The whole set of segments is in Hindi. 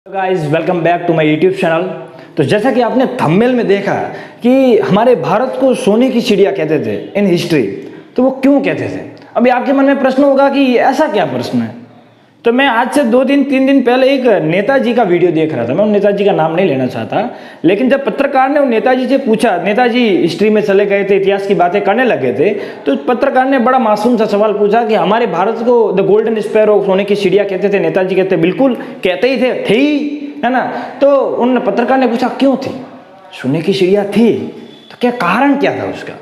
Guys welcome back to my YouTube channel. तो जैसा कि आपने थंबनेल में देखा कि हमारे भारत को सोने की चिड़िया कहते थे इन हिस्ट्री, तो वो क्यों कहते थे? अभी आपके मन में प्रश्न होगा कि ऐसा क्या प्रश्न है। तो मैं आज से 2-3 दिन पहले एक नेताजी का वीडियो देख रहा था। मैं उन नेताजी का नाम नहीं लेना चाहता, लेकिन जब पत्रकार ने उन नेताजी से पूछा, नेताजी हिस्ट्री में चले गए थे, इतिहास की बातें करने लगे थे, तो पत्रकार ने बड़ा मासूम सा सवाल पूछा कि हमारे भारत को द गोल्डन स्पैरो, सोने की चिड़िया कहते थे। नेताजी कहते बिल्कुल कहते ही थे ही, है ना। तो उन पत्रकार ने पूछा क्यों थी, सोने की चिड़िया थी तो क्या कारण क्या था उसका।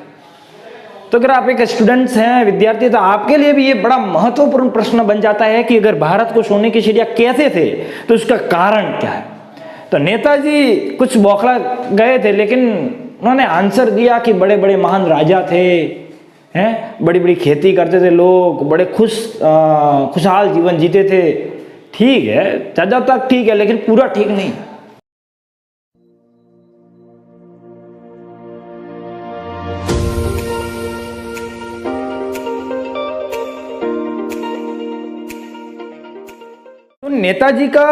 तो अगर आप एक स्टूडेंट्स हैं, विद्यार्थी, तो आपके लिए भी ये बड़ा महत्वपूर्ण प्रश्न बन जाता है कि अगर भारत को सोने की चिड़िया कहते थे तो उसका कारण क्या है। तो नेताजी कुछ बौखला गए थे, लेकिन उन्होंने आंसर दिया कि बड़े बड़े महान राजा थे, हैं, बड़ी बड़ी खेती करते थे लोग, बड़े खुशहाल जीवन जीते थे। ठीक है, ज़्यादा तक ठीक है, लेकिन पूरा ठीक नहीं। नेताजी का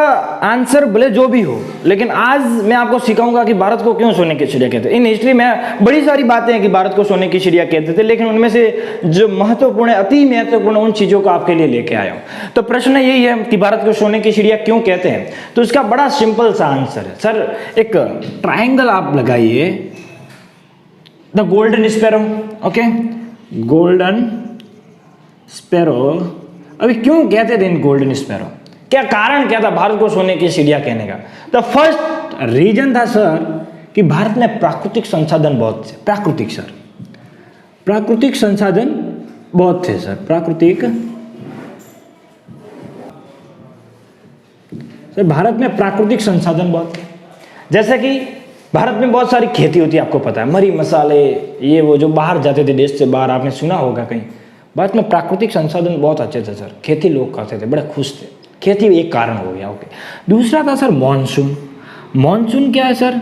आंसर भले जो भी हो, लेकिन आज मैं आपको सिखाऊंगा कि भारत को क्यों सोने की चिड़िया कहते हैं। इन हिस्ट्री में बड़ी सारी बातें हैं कि भारत को सोने की चिड़िया कहते थे, लेकिन उनमें से जो महत्वपूर्ण है, अति महत्वपूर्ण, उन चीजों को आपके लिए लेके आया हूं। तो प्रश्न यही है कि भारत को सोने की चिड़िया क्यों कहते हैं। तो इसका बड़ा सिंपल सा आंसर है। सर, एक ट्राइंगल आप लगाइए, the golden sparrow, okay, golden sparrow. अभी क्यों कहते थे इन गोल्डन स्पैरो, क्या कारण क्या था भारत को सोने की चिड़िया कहने का। तो फर्स्ट रीजन था सर कि भारत में प्राकृतिक संसाधन बहुत थे। प्राकृतिक संसाधन बहुत थे सर। भारत में प्राकृतिक संसाधन बहुत थे। जैसे कि भारत में बहुत सारी खेती होती है, आपको पता है, मरी मसाले, ये वो जो बाहर जाते थे, देश से बाहर, आपने सुना होगा कहीं। भारत में प्राकृतिक संसाधन बहुत अच्छे थे सर, खेती लोग करते थे, बड़े खुश थे। खेती एक कारण हो गया, ओके। दूसरा था सर मॉनसून। मॉनसून क्या है सर?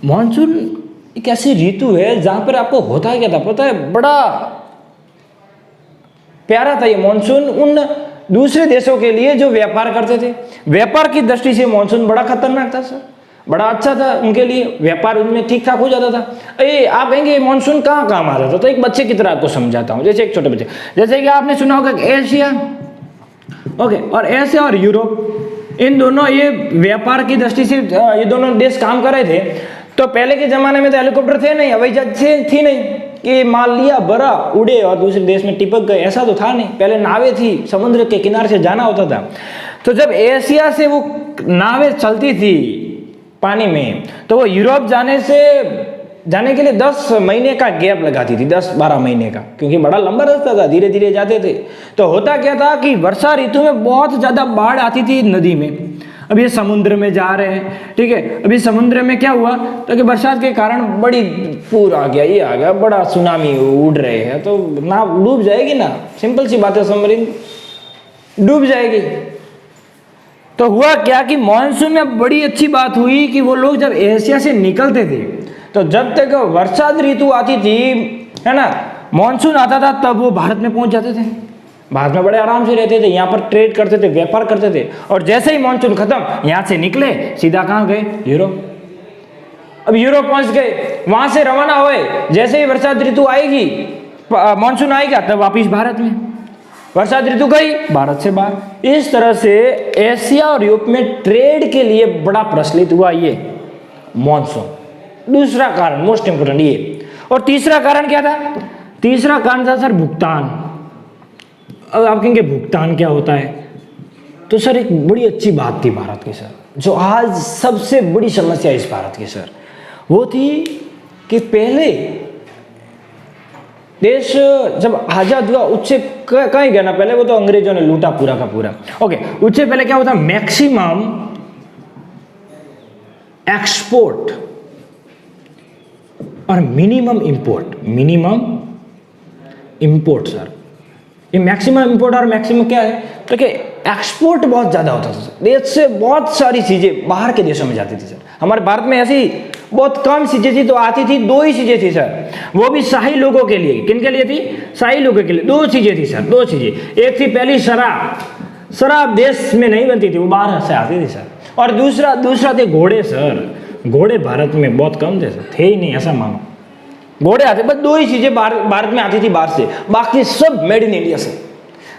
मॉनसून एक ऐसी ऋतु है जहां पर आपको होता है क्या था पता है, बड़ा प्यारा था ये मॉनसून उन दूसरे देशों के लिए जो व्यापार करते थे। व्यापार की दृष्टि से मॉनसून बड़ा खतरनाक था सर, बड़ा अच्छा था उनके लिए, व्यापार उनमें ठीक ठाक हो जाता था। आप कहेंगे मॉनसून कहाँ काम आ जाता था, तो एक बच्चे की तरह आपको समझाता हूँ। जैसे एक छोटे बच्चे, जैसे कि आपने सुना होगा कि एशिया, ओके, और एशिया और यूरोप, इन दोनों ये व्यापार की दृष्टि से ये दोनों देश काम कर रहे थे। तो पहले के जमाने में तो हेलीकॉप्टर थे नहीं, हवाई जहाज थी नहीं कि माल लिया, भरा, उड़े और दूसरे देश में टिपक गए, ऐसा तो था नहीं। पहले नावें थी, समुद्र के किनारे से जाना होता था। तो जब एशिया से वो नावें चलती थी पानी में, तो वो यूरोप जाने के लिए 10 महीने का गैप लगाती थी, 10-12 महीने का, क्योंकि बड़ा लंबा रास्ता था, धीरे धीरे जाते थे। तो होता क्या था कि वर्षा ऋतु में बहुत ज्यादा बाढ़ आती थी नदी में। अब ये समुद्र में जा रहे हैं, ठीक है, अभी समुद्र में क्या हुआ, तो कि बरसात के कारण बड़ी पूर आ गया, ये आ गया, बड़ा सुनामी उड़ रहे हैं, तो ना डूब जाएगी ना, सिंपल सी बात है, सबमरीन डूब जाएगी। तो हुआ क्या कि मॉनसून में बड़ी अच्छी बात हुई कि वो लोग जब एशिया से निकलते थे, तो जब तक वर्षा ऋतु आती थी, है ना, मॉनसून आता था, तब वो भारत में पहुंच जाते थे। भारत में बड़े आराम से रहते थे, यहाँ पर ट्रेड करते थे, व्यापार करते थे। और जैसे ही मॉनसून खत्म, यहाँ से निकले, सीधा कहाँ गए, यूरोप। अब यूरोप पहुंच गए, वहां से रवाना हुए, जैसे ही वर्षा ऋतु आएगी, मॉनसून आएगा, तब वापिस भारत में। वर्षा ऋतु गई, भारत से बाहर। इस तरह से एशिया और यूरोप में ट्रेड के लिए बड़ा प्रचलित हुआ ये मॉनसून। दूसरा कारण, मोस्ट इंपोर्टेंट ये। और तीसरा कारण क्या था? तीसरा कारण था सर भुगतान। अब आप कहेंगे भुगतान क्या होता है, तो सर एक बड़ी अच्छी बात थी भारत की सर, जो आज सबसे बड़ी समस्या इस भारत की सर, वो थी कि पहले देश जब आजाद हुआ, उससे कहीं गया ना, पहले वो तो अंग्रेजों ने लूटा पूरा का पूरा, ओके। उससे पहले क्या होता, मैक्सिमम एक्सपोर्ट और मिनिमम इंपोर्ट सर। ये मैक्सिमम इंपोर्ट और मैक्सिमम क्या है, तो कि एक्सपोर्ट बहुत ज्यादा होता था सर, देश से बहुत सारी चीजें बाहर के देशों में जाती थी सर। हमारे भारत में ऐसी बहुत कम चीजें थी, तो आती थी 2 ही चीजें थी सर, वो भी शाही लोगों के लिए। किन के लिए थी? शाही लोगों के लिए 2 चीजें थी सर, 2 चीजें। एक थी पहली शराब, शराब देश में नहीं बनती थी, वो बाहर से आती थी सर। और दूसरा थे घोड़े सर। घोड़े भारत में बहुत कम थे सर, थे ही नहीं ऐसा मानो। घोड़े आते, बस 2 ही चीजें भारत में आती थी बाहर से, बाकी सब मेड इन इंडिया सर।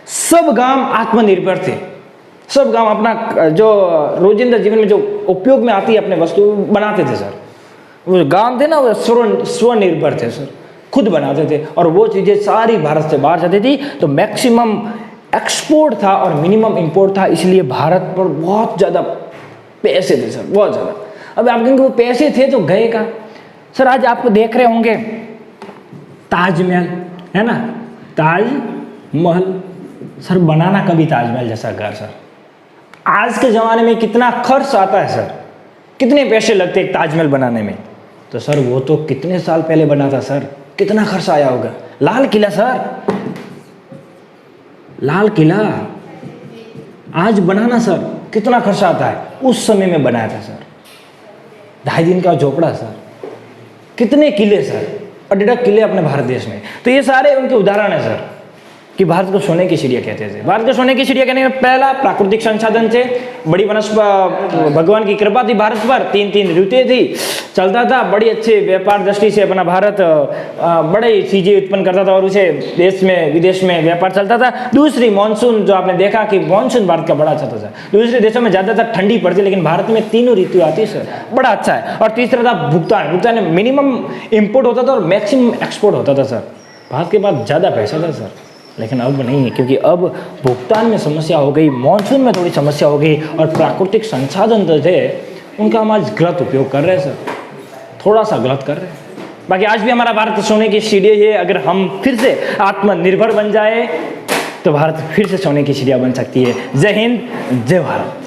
सब गांव आत्मनिर्भर थे, सब गांव अपना जो रोजिंदा जीवन में जो उपयोग में आती है अपने वस्तु बनाते थे सर। वो गांव थे ना, वो स्वनिर्भर थे सर, खुद बनाते थे। और वो चीजें सारी भारत से बाहर जाती थी, तो मैक्सिमम एक्सपोर्ट था और मिनिमम इंपोर्ट था, इसलिए भारत पर बहुत ज़्यादा पैसे थे सर, बहुत ज़्यादा। अब आप कहेंगे वो पैसे थे तो गए का सर। आज आपको देख रहे होंगे ताजमहल है ना, ताजमहल सर, बनाना कभी ताजमहल जैसा घर सर। आज के ज़माने में कितना खर्च आता है सर, कितने पैसे लगते हैं ताजमहल बनाने में, तो सर वो तो कितने साल पहले बना था सर, कितना खर्च आया होगा। लाल किला सर, लाल किला आज बनाना सर कितना खर्च आता है, उस समय में बनाया था सर। 2.5 दिन का झोपड़ा सर, कितने किले सर, अडडक किले अपने भारत देश में। तो ये सारे उनके उदाहरण है सर कि भारत को सोने की चिड़िया कहते थे। भारत को सोने की चिड़िया कहने में पहला प्राकृतिक संसाधन थे, बड़ी भगवान की कृपा थी भारत पर, 3 ऋतुएं थी, चलता था बड़ी अच्छे व्यापार दृष्टि से अपना भारत बड़ी चीजें उत्पन्न करता था और उसे देश में विदेश में व्यापार चलता था। दूसरी मानसून, जो आपने देखा कि मानसून भारत का बड़ा अच्छा था सर। दूसरे देशों में ज़्यादातर ठंडी पड़ती, लेकिन भारत में 3 ऋतु आती सर, बड़ा अच्छा है। और तीसरा था भुगतान। भुगतान में मिनिमम इम्पोर्ट होता था और मैक्सिमम एक्सपोर्ट होता था सर। भारत के पास ज़्यादा पैसा था सर, लेकिन अब नहीं है, क्योंकि अब भुगतान में समस्या हो गई, मानसून में थोड़ी समस्या हो गई, और प्राकृतिक संसाधन जो थे उनका हम आज गलत उपयोग कर रहे हैं सर, थोड़ा सा गलत कर रहे हैं। बाकी आज भी हमारा भारत सोने की चिड़िया है। अगर हम फिर से आत्मनिर्भर बन जाए तो भारत फिर से सोने की चिड़िया बन सकती है। जय हिंद, जय भारत।